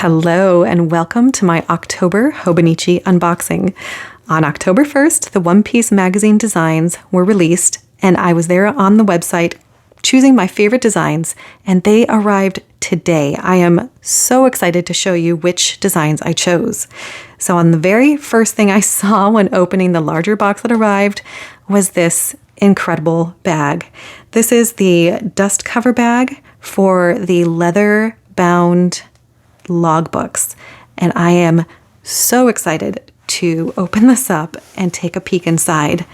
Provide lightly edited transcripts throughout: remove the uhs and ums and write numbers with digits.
Hello and welcome to my October Hobonichi unboxing. On October 1st, the One Piece magazine designs were released and I was there on the website choosing my favorite designs and they arrived today. I am so excited to show you which designs I chose. So on the very first thing I saw when opening the larger box that arrived was this incredible bag. This is the dust cover bag for the leather bound logbooks, and I am so excited to open this up and take a peek inside.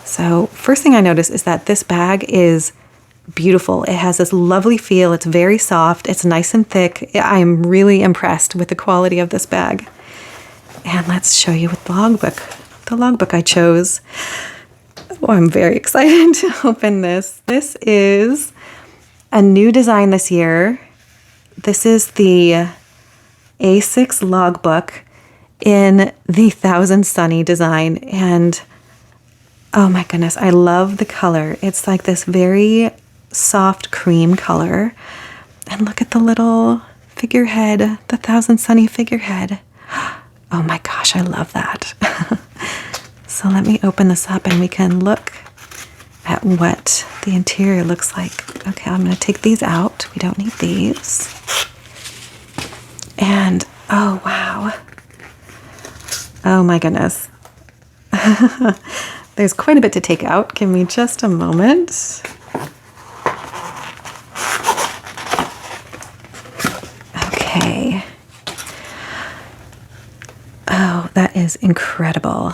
So first thing I notice is that this bag is beautiful. It has this lovely feel. It's very soft. It's nice and thick. I'm really impressed with the quality of this bag. And let's show you what the logbook I chose. Oh, I'm very excited to open this. This is a new design this year. This is the A6 logbook in the Thousand Sunny design. And oh my goodness, I love the color. It's like this very soft cream color. And look at the little figurehead, the Thousand Sunny figurehead. Oh my gosh, I love that. So let me open this up and we can look at what the interior looks like. Okay, I'm going to take these out. We don't need these. And oh wow. Oh my goodness. There's quite a bit to take out. Give me just a moment. Okay. Oh, that is incredible.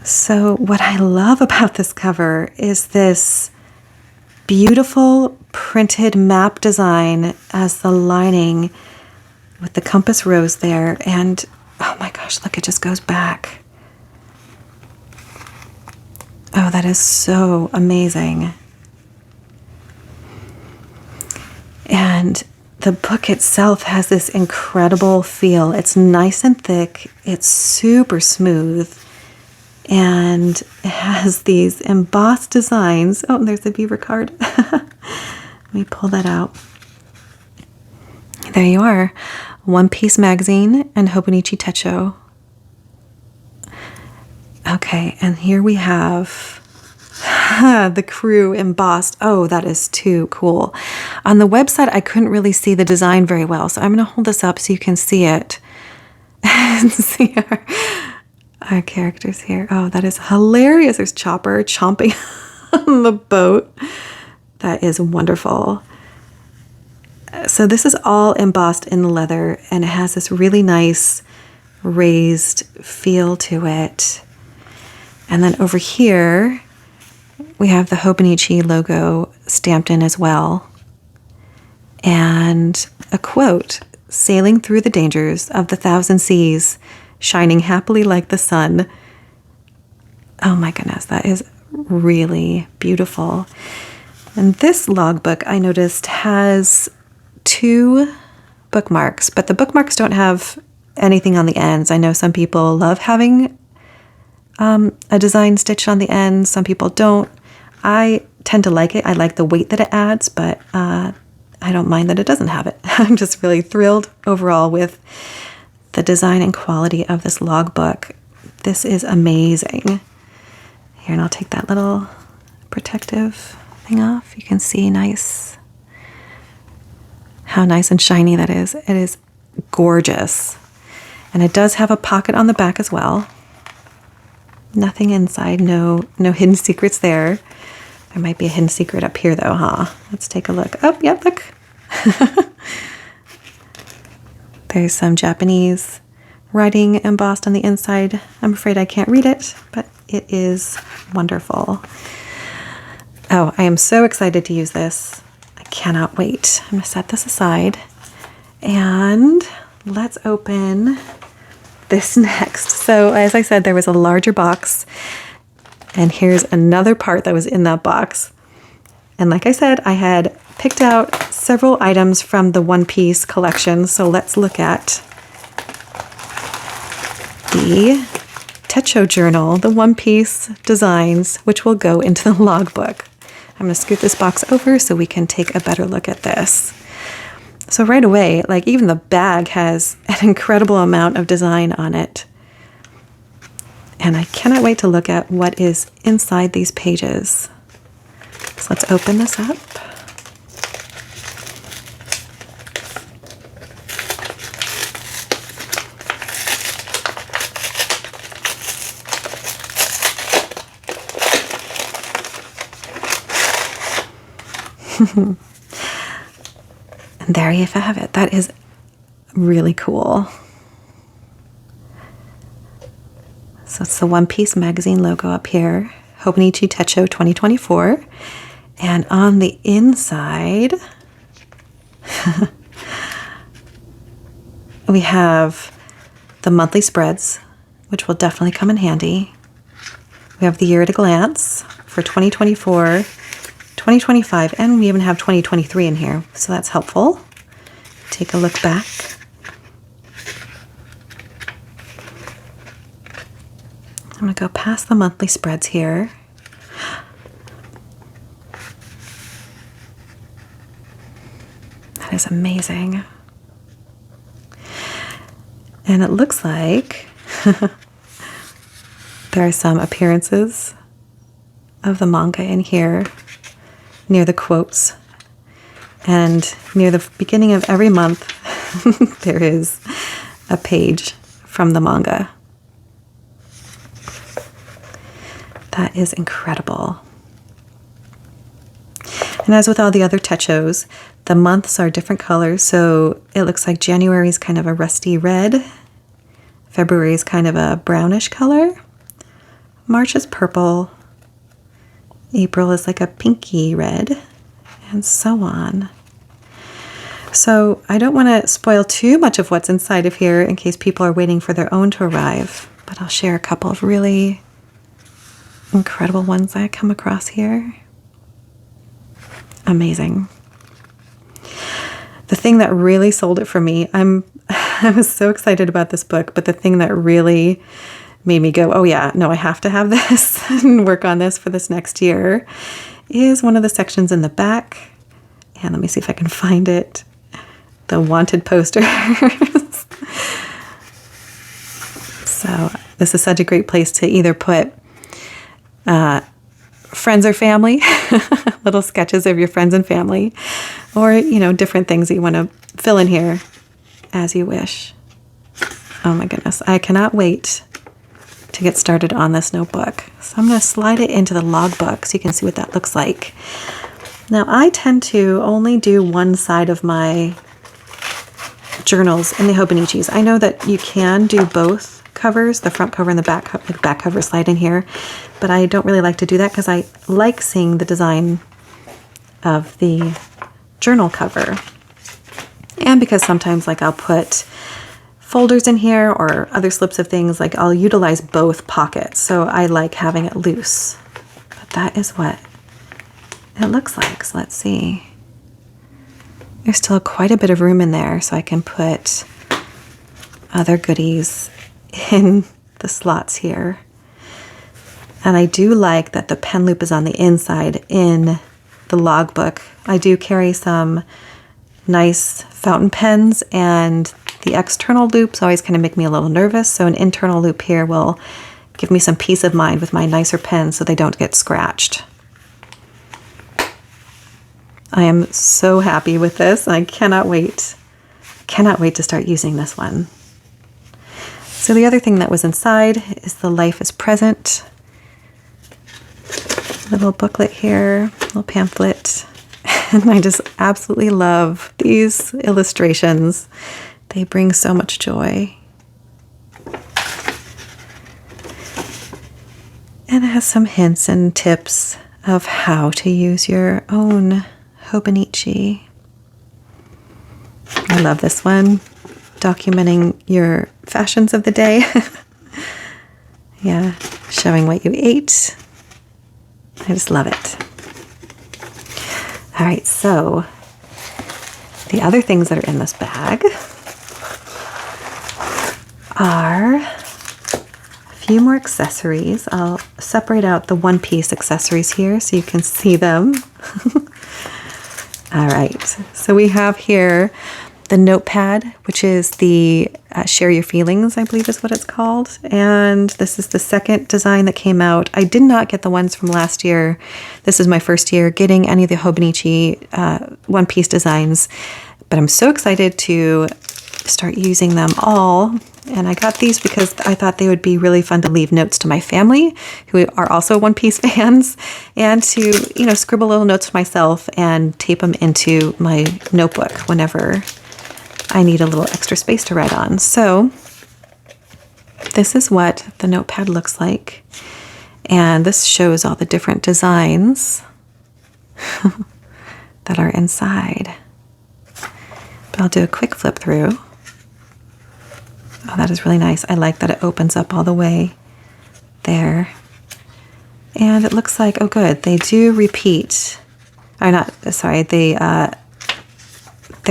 So what I love about this cover is this beautiful printed map design as the lining with the compass rose there. And oh my gosh, look, it just goes back. Oh, that is so amazing. And the book itself has this incredible feel. It's nice and thick. It's super smooth. And it has these embossed designs. Oh, there's the beaver card. Let me pull that out. There you are. One Piece magazine and Hobonichi Techo. Okay, and here we have the crew embossed. Oh, that is too cool. On the website, I couldn't really see the design very well, so I'm going to hold this up so you can see it. And see our characters here. Oh, that is hilarious. There's Chopper chomping on the boat. That is wonderful. So this is all embossed in leather and it has this really nice raised feel to it. And then over here, we have the Hobonichi logo stamped in as well. And a quote, "Sailing through the dangers of the thousand seas, shining happily like the sun." Oh my goodness, that is really beautiful. And this logbook I noticed has 2 bookmarks, but the bookmarks don't have anything on the ends. I know some people love having a design stitched on the ends. Some people don't. I tend to like it. I like the weight that it adds, but I don't mind that it doesn't have it. I'm just really thrilled overall with the design and quality of this logbook. This is amazing. Here, and I'll take that little protective thing off. You can see how nice and shiny that is. It is gorgeous. And it does have a pocket on the back as well. Nothing inside, no hidden secrets there. There might be a hidden secret up here though, huh? Let's take a look. Oh, yep, look. There's some Japanese writing embossed on the inside. I'm afraid I can't read it, but it is wonderful. Oh, I am so excited to use this. I cannot wait. I'm going to set this aside and let's open this next. So as I said, there was a larger box and here's another part that was in that box. And like I said, I had picked out several items from the One Piece collection. So let's look at the Techo journal, the One Piece designs, which will go into the logbook. I'm going to scoot this box over so we can take a better look at this. So right away, like even the bag has an incredible amount of design on it. And I cannot wait to look at what is inside these pages. So let's open this up. And there you have it. That is really cool. So it's the One Piece magazine logo up here, Hobonichi Techo 2024. And on the inside, we have the monthly spreads, which will definitely come in handy. We have the year at a glance for 2024, 2025, and we even have 2023 in here, so that's helpful. Take a look back. I'm going to go past the monthly spreads here. That is amazing. And it looks like there are some appearances of the manga in here near the quotes. And near the beginning of every month, there is a page from the manga. That is incredible. And as with all the other techos, the months are different colors. So it looks like January is kind of a rusty red. February is kind of a brownish color. March is purple. April is like a pinky red, and so on. So I don't want to spoil too much of what's inside of here in case people are waiting for their own to arrive, but I'll share a couple of really incredible ones I come across here. Amazing. The thing that really sold it for me, I was so excited about this book, but the thing that really made me go, oh yeah, no, I have to have this and work on this for this next year, is one of the sections in the back. And let me see if I can find it. The wanted posters. So this is such a great place to either put friends or family, little sketches of your friends and family, or, you know, different things that you want to fill in here as you wish. Oh my goodness, I cannot wait to get started on this notebook. So I'm going to slide it into the logbook so you can see what that looks like. Now I tend to only do one side of my journals in the Hobonichis. I know that you can do both covers, the front cover and the back cover slide in here, but I don't really like to do that because I like seeing the design of the journal cover. And because sometimes like I'll put folders in here or other slips of things, like I'll utilize both pockets, so I like having it loose. But that is what it looks like. So let's see. There's still quite a bit of room in there, so I can put other goodies in the slots here. And I do like that the pen loop is on the inside in the logbook. I do carry some nice fountain pens, and the external loops always kind of make me a little nervous, so an internal loop here will give me some peace of mind with my nicer pens so they don't get scratched. I am so happy with this, and I cannot wait to start using this one. So the other thing that was inside is the Life is Present little booklet here, little pamphlet. And I just absolutely love these illustrations. They bring so much joy. And it has some hints and tips of how to use your own Hobonichi. I love this one, documenting your fashions of the day. Yeah, showing what you ate. I just love it. All right, so the other things that are in this bag are a few more accessories. I'll separate out the One Piece accessories here so you can see them. All right, so we have here the notepad, which is the Share Your Feelings, I believe is what it's called. And this is the second design that came out. I did not get the ones from last year. This is my first year getting any of the Hobonichi One Piece designs, but I'm so excited to start using them all. And I got these because I thought they would be really fun to leave notes to my family who are also One Piece fans, and to, you know, scribble little notes to myself and tape them into my notebook whenever I need a little extra space to write on. So this is what the notepad looks like. And this shows all the different designs that are inside. But I'll do a quick flip through. Oh, that is really nice. I like that it opens up all the way there. And it looks like, oh good, they do repeat. Or not, sorry, they're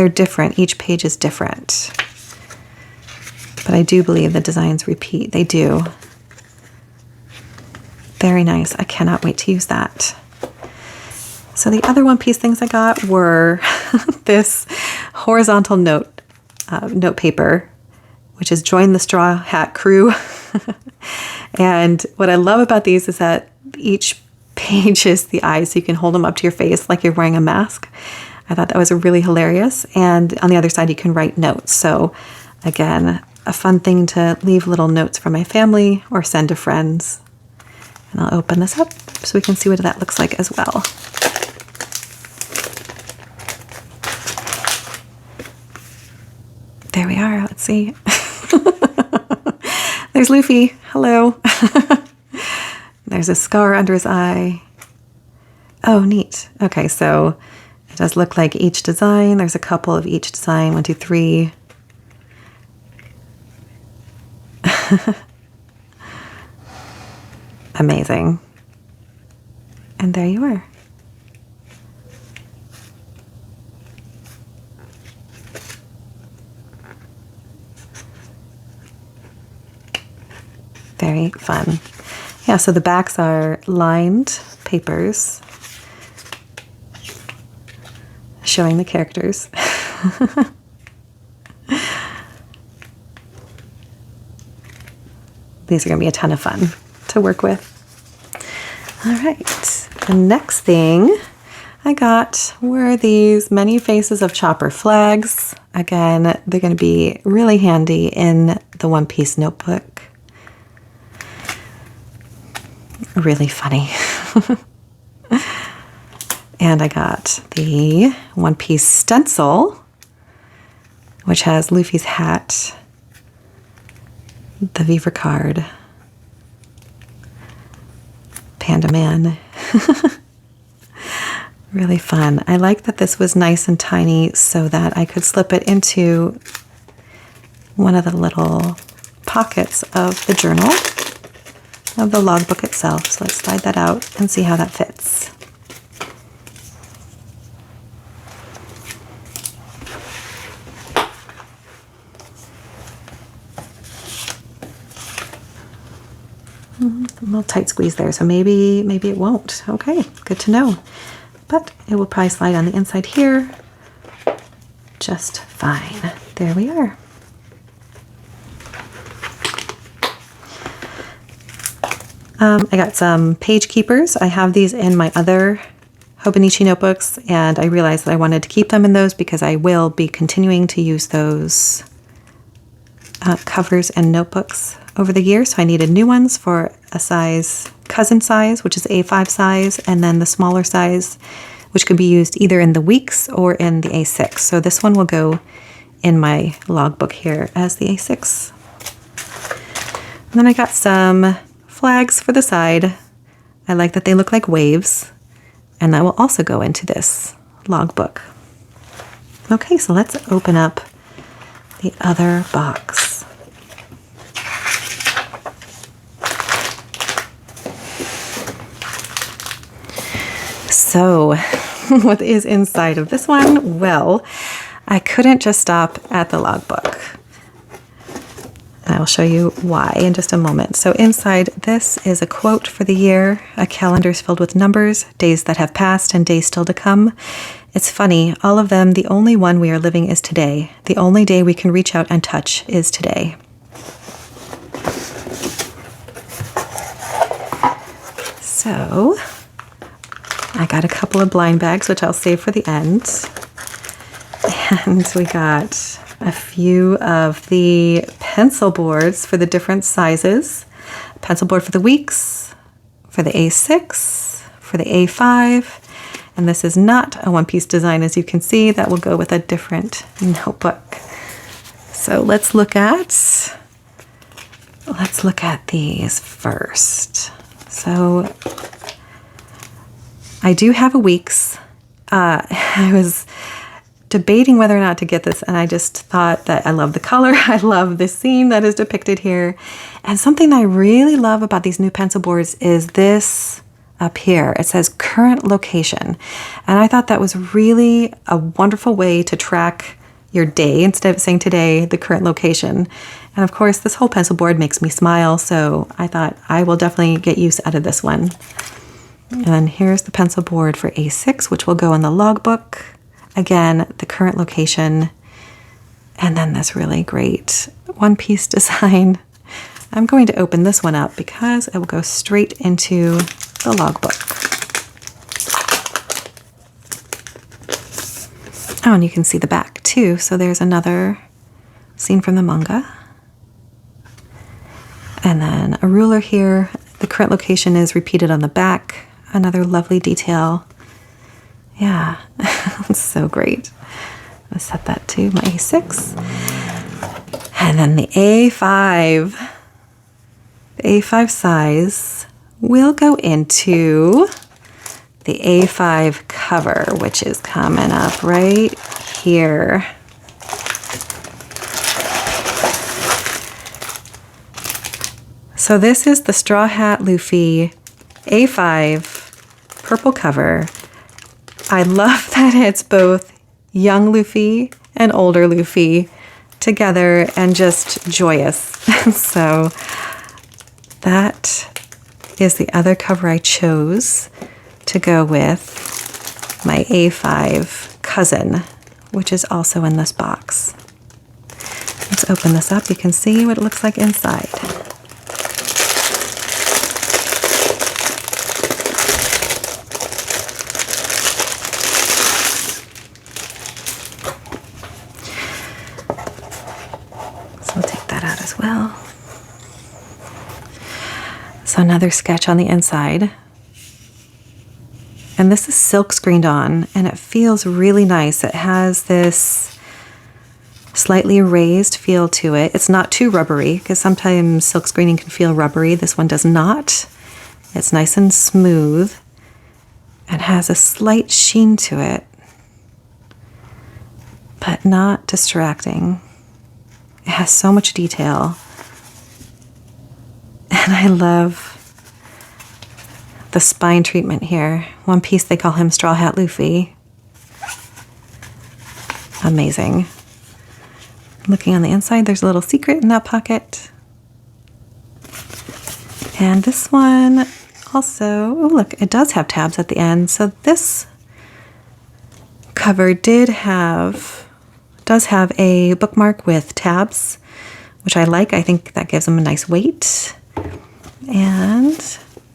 different. Each page is different. But I do believe the designs repeat. They do. Very nice. I cannot wait to use that. So the other One Piece things I got were this horizontal note paper, which is Join the Straw Hat Crew. And what I love about these is that each page is the eyes, so you can hold them up to your face like you're wearing a mask. I thought that was really hilarious. And on the other side, you can write notes. So again, a fun thing to leave little notes for my family or send to friends. And I'll open this up so we can see what that looks like as well. There we are. Let's see. There's Luffy. Hello. There's a scar under his eye. Oh, neat. Okay, so it does look like each design. There's a couple of each design. 1, 2, 3. Amazing. And there you are. Very fun. Yeah, so the backs are lined papers showing the characters. These are going to be a ton of fun to work with. All right, the next thing I got were these many faces of Chopper flags. Again, they're going to be really handy in the One Piece notebook. Really funny. And I got the One Piece stencil, which has Luffy's hat, the Viva card, Panda Man. Really fun. I like that this was nice and tiny so that I could slip it into one of the little pockets of the journal, of the logbook itself. So let's slide that out and see how that fits. A little tight squeeze there, so maybe it won't. Okay, good to know. But it will probably slide on the inside here just fine. There we are. I got some page keepers. I have these in my other Hobonichi notebooks, and I realized that I wanted to keep them in those because I will be continuing to use those covers and notebooks over the year. So I needed new ones for a size, cousin size, which is A5 size, and then the smaller size, which could be used either in the weeks or in the A6. So this one will go in my logbook here as the A6. And then I got some flags for the side. I like that they look like waves, and that will also go into this logbook. Okay, so let's open up the other box. So, what is inside of this one? Well, I couldn't just stop at the logbook. I will show you why in just a moment. So inside this is a quote for the year. A calendar is filled with numbers, days that have passed and days still to come. It's funny, all of them, the only one we are living is today. The only day we can reach out and touch is today. So, I got a couple of blind bags, which I'll save for the end. And we got a few of the pencil boards for the different sizes. Pencil board for the weeks, for the A6, for the A5. And this is not a one-piece design, as you can see. That will go with a different notebook. So let's look at these first. So I do have a weeks. I was debating whether or not to get this, and I just thought that I love the color. I love the scene that is depicted here. And something I really love about these new pencil boards is this up here. It says current location. And I thought that was really a wonderful way to track your day instead of saying today, the current location. And of course, this whole pencil board makes me smile, so I thought I will definitely get use out of this one. And then here's the pencil board for A6, which will go in the logbook. Again, the current location. And then this really great one-piece design. I'm going to open this one up because it will go straight into the logbook. Oh, and you can see the back too. So there's another scene from the manga. And then a ruler here. The current location is repeated on the back. Another lovely detail. Yeah, it's so great. I'll set that to my A6. And then the A5. The A5 size will go into the A5 cover, which is coming up right here. So this is the Straw Hat Luffy A5 purple cover. I love that it's both young Luffy and older Luffy together and just joyous. So that is the other cover I chose to go with my A5 cousin, which is also in this box. Let's open this up. You can see what it looks like inside. So we'll take that out as well. So another sketch on the inside. And this is silk screened on, and it feels really nice. It has this slightly raised feel to it. It's not too rubbery, because sometimes silk screening can feel rubbery. This one does not. It's nice and smooth. It has a slight sheen to it, but not distracting. It has so much detail. And I love the spine treatment here. One Piece, they call him Straw Hat Luffy. Amazing. Looking on the inside, there's a little secret in that pocket. And this one also, oh look, it does have tabs at the end. So this cover does have a bookmark with tabs, which I like. I think that gives them a nice weight. And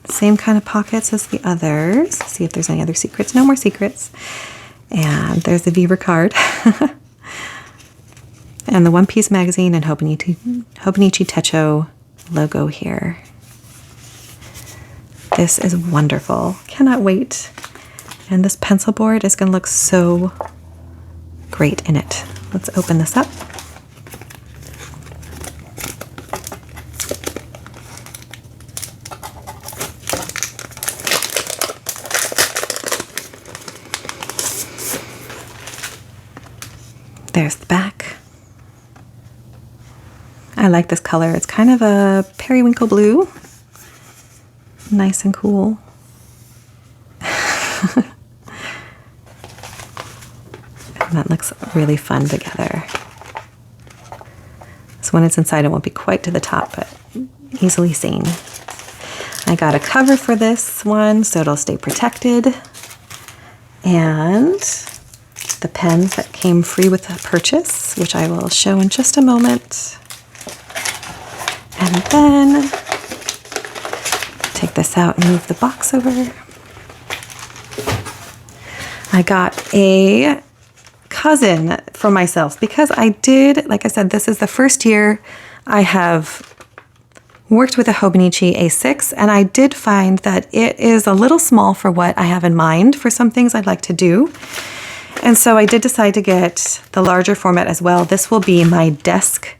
same kind of pockets as the others. See if there's any other secrets. No more secrets. And there's the Beaver card. And the One Piece magazine and Hobonichi Techo logo here. This is wonderful. Cannot wait. And this pencil board is going to look so great in it. Let's open this up. There's the back. I like this color. It's kind of a periwinkle blue. Nice and cool. And that looks really fun together. So when it's inside, it won't be quite to the top, but easily seen. I got a cover for this one, so it'll stay protected. And the pens that came free with the purchase, which I will show in just a moment. And then take this out and move the box over. I got a cousin for myself because I did, like I said, this is the first year I have worked with a Hobonichi A6, and I did find that it is a little small for what I have in mind for some things I'd like to do. And so I did decide to get the larger format as well. This will be my desk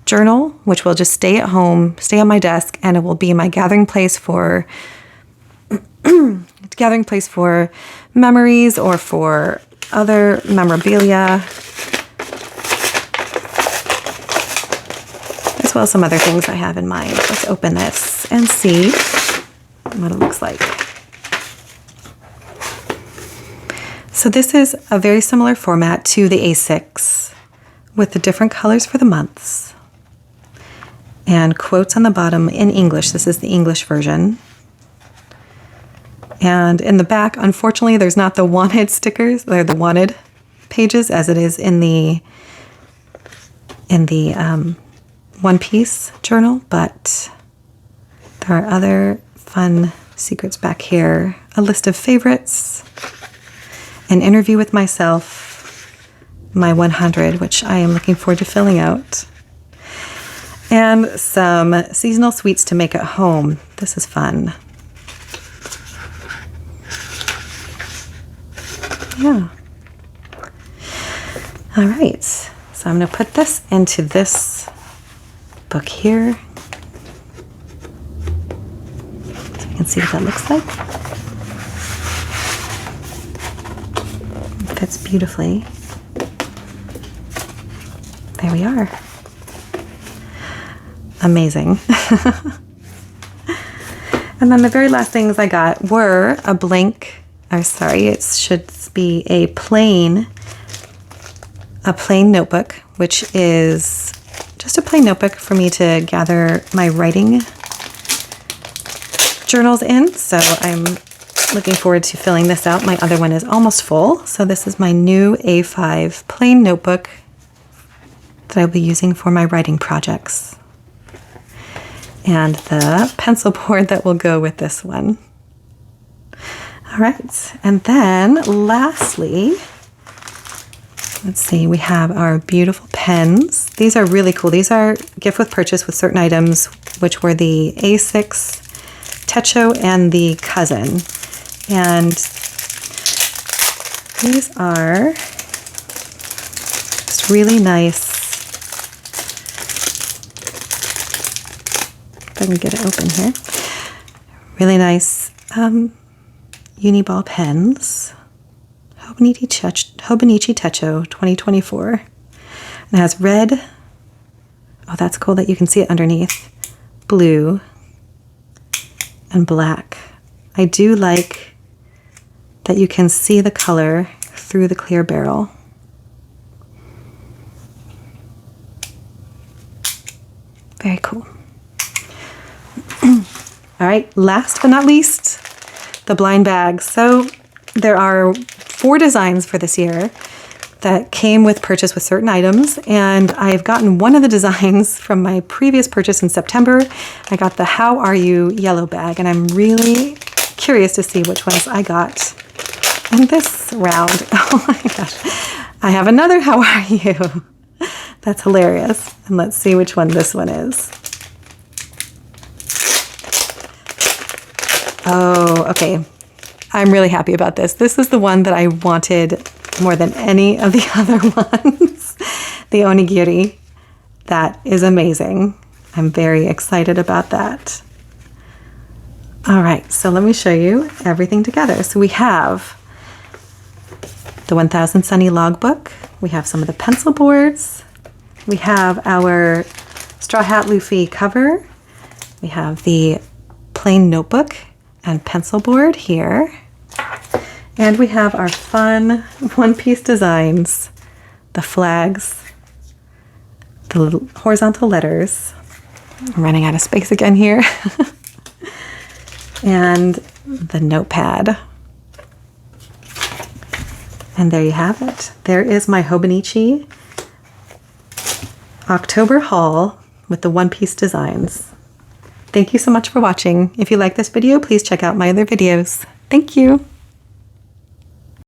journal, which will just stay at home, stay on my desk, and it will be my gathering place for memories or for other memorabilia, as well as some other things I have in mind. Let's open this and see what it looks like. So this is a very similar format to the A6 with the different colors for the months and quotes on the bottom in English. This is the English version. And in the back, unfortunately, there's not the wanted stickers. They're the wanted pages as it is in the One Piece journal, but there are other fun secrets back here. A list of favorites, an interview with myself, my 100, which I am looking forward to filling out, and some seasonal sweets to make at home. This is fun. Yeah. All right. So I'm going to put this into this book here. So you can see what that looks like. It fits beautifully. There we are. Amazing. And then the very last things I got were a blank, or sorry, it should be a plain notebook, which is just a plain notebook for me to gather my writing journals in. So I'm looking forward to filling this out. My other one is almost full. So this is my new A5 plain notebook that I'll be using for my writing projects. And the pencil board that will go with this one. All right, and then lastly, let's see, we have our beautiful pens. These are really cool. These are gift with purchase with certain items, which were the A6 Techo and the Cousin. And these are just really nice. If I can get it open here. Really nice uni ball pens. Hobonichi Techo 2024. And it has red. Oh, that's cool that you can see it underneath. Blue and black. I do like that you can see the color through the clear barrel. Very cool. All right, last but not least, the blind bags. So there are 4 designs for this year that came with purchase with certain items, and I've gotten one of the designs from my previous purchase in September. I got the How Are You yellow bag, and I'm really curious to see which ones I got in this round. Oh my gosh. I have another How Are You. That's hilarious. And let's see which one this one is. Oh, okay. I'm really happy about this. This is the one that I wanted more than any of the other ones. The onigiri. That is amazing. I'm very excited about that. All right, so let me show you everything together. So we have the 1000 Sunny logbook. We have some of the pencil boards. We have our Straw Hat Luffy cover. We have the plain notebook and pencil board here. And we have our fun One Piece designs, the flags, the little horizontal letters. I'm running out of space again here. And the notepad. And there you have it. There is my Hobonichi October haul with the One Piece designs. Thank you so much for watching. If you like this video, please check out my other videos. Thank you.